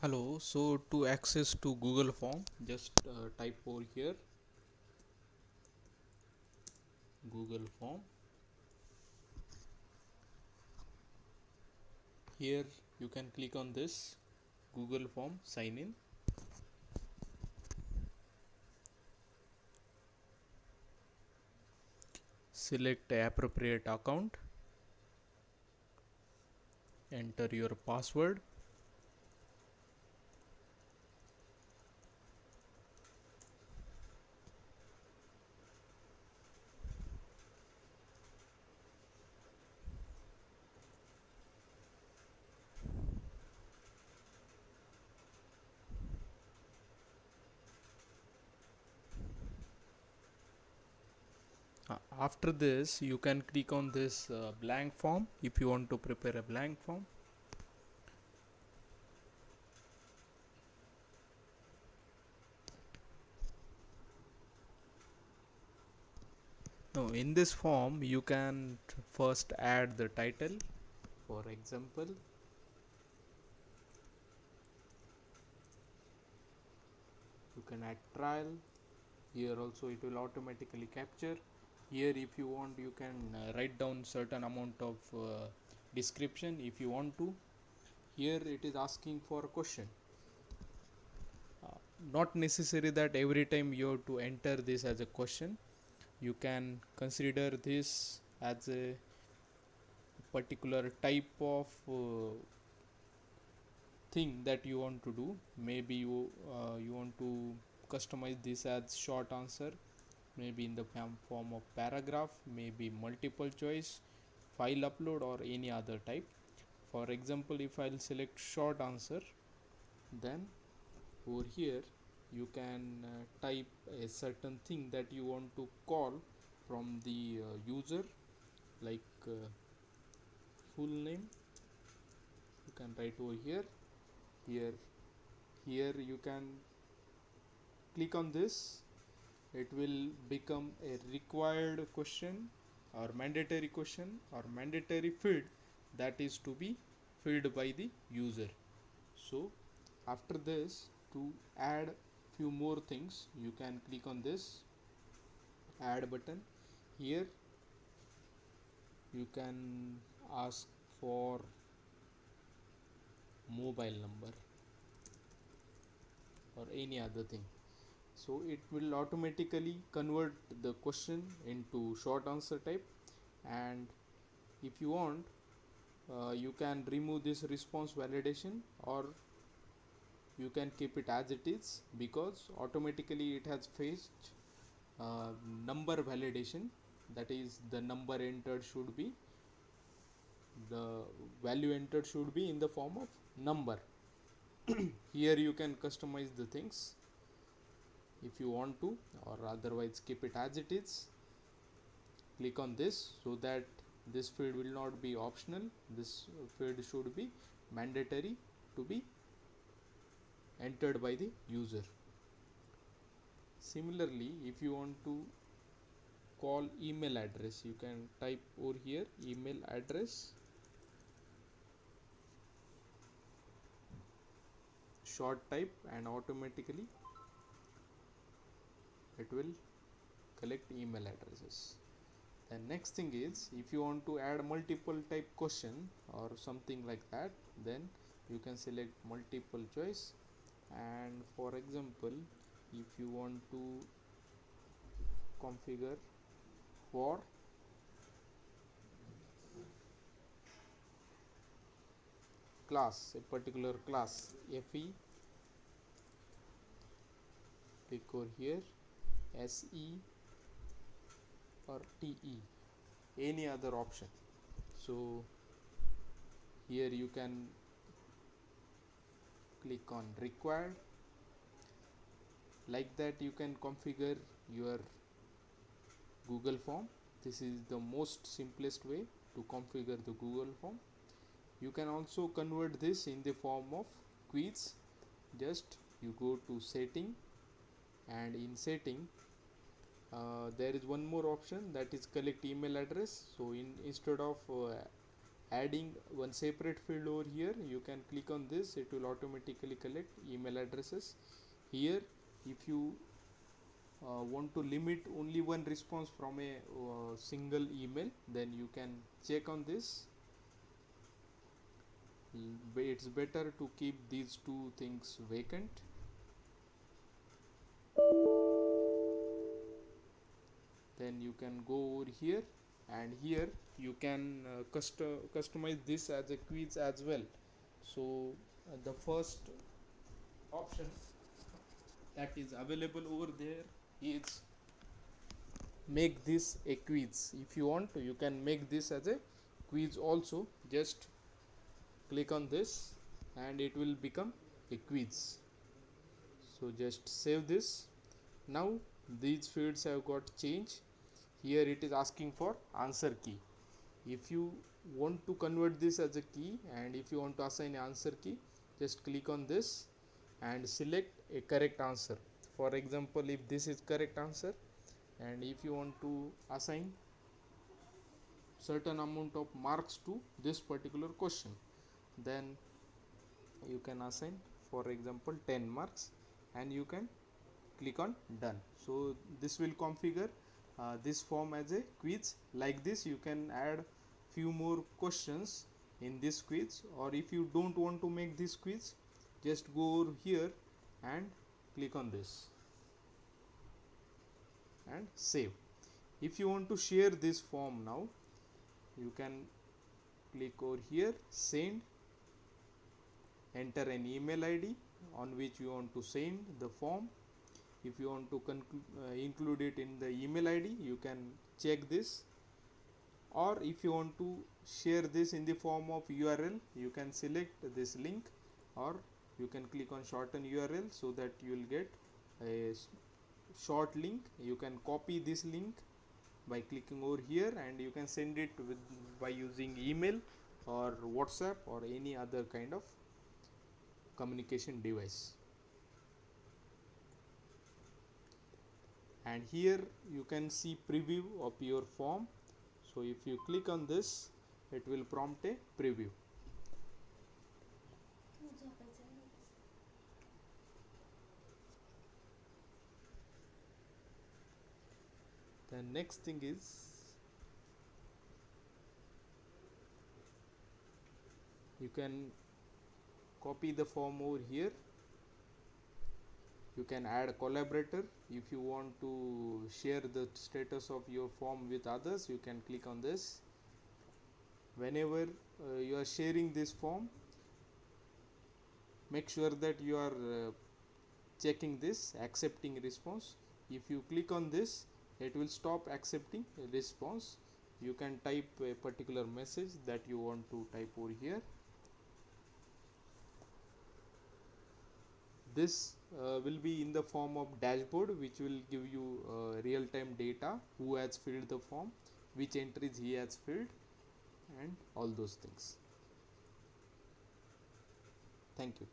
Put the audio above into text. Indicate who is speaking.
Speaker 1: Hello, so to access to Google Form, just type over here Google Form. Here you can click on this Google Form sign in. Select a appropriate account, enter your password. After this, you can click on this blank form if you want to prepare a blank form. Now, in this form, you can first add the title. For example, you can add trial. Here also it will automatically capture. Here if you want, you can write down certain amount of description if you want to. Here it is asking for a question. Not necessary that every time you have to enter this as a question. You can consider this as a particular type of thing that you want to do. Maybe you want to customize this as short answer, maybe in the form of paragraph, maybe multiple choice, file upload, or any other type. For example, if I'll select short answer, then over here you can type a certain thing that you want to call from the user, like full name. You can write over here. Here here you can click on this. It will become a required question or mandatory question or mandatory field that is to be filled by the user. So after this, to add few more things, you can click on this add button. Here you can ask for mobile number or any other thing. So it will automatically convert the question into short answer type. And if you want, you can remove this response validation, or you can keep it as it is, because automatically it has faced number validation. That is, the number entered should be, the value entered should be in the form of number. Here you can customize the things if you want to, or otherwise keep it as it is. Click on this so that this field will not be optional. This field should be mandatory to be entered by the user. Similarly, if you want to call email address, you can type over here email address, short type, and automatically it will collect email addresses. The next thing is, if you want to add multiple type question or something like that, then you can select multiple choice. And for example, if you want to configure for class, a particular class, fe, click over here se or te, any other option. So here you can click on required. Like that, you can configure your Google form. This is the most simplest way to configure the Google form. You can also convert this in the form of quiz. Just you go to setting, and in setting there is one more option, that is collect email address. So instead of adding one separate field over here. You can click on this, it will automatically collect email addresses. Here if you want to limit only one response from a single email, then you can check on this. It's better to keep these two things vacant. Then you can go over here, and here you can customize this as a quiz as well. So the first option that is available over there is make this a quiz. If you want to, you can make this as a quiz also. Just click on this and it will become a quiz. So just save this. Now these fields have got changed. Here it is asking for answer key. If you want to convert this as a key, and if you want to assign an answer key, just click on this and select a correct answer. For example, if this is correct answer, and if you want to assign certain amount of marks to this particular question, then you can assign, for example, 10 marks, and you can click on done. So this will configure this form as a quiz. Like this you can add few more questions in this quiz, or if you don't want to make this quiz, just go over here and click on this and save. If you want to share this form now, you can click over here, send, enter an email ID on which you want to send the form. If you want to include it in the email ID, you can check this, or if you want to share this in the form of URL, you can select this link, or you can click on shorten URL so that you will get a short link. You can copy this link by clicking over here, and you can send it by using email or WhatsApp or any other kind of communication device. And here you can see preview of your form. So if you click on this, it will prompt a preview. The next thing is, you can copy the form over here. You can add a collaborator. If you want to share the status of your form with others, you can click on this. Whenever you are sharing this form, make sure that you are checking this accepting response. If you click on this, it will stop accepting response. You can type a particular message that you want to type over here. This will be in the form of dashboard, which will give you real-time data, who has filled the form, which entries he has filled, and all those things. Thank you.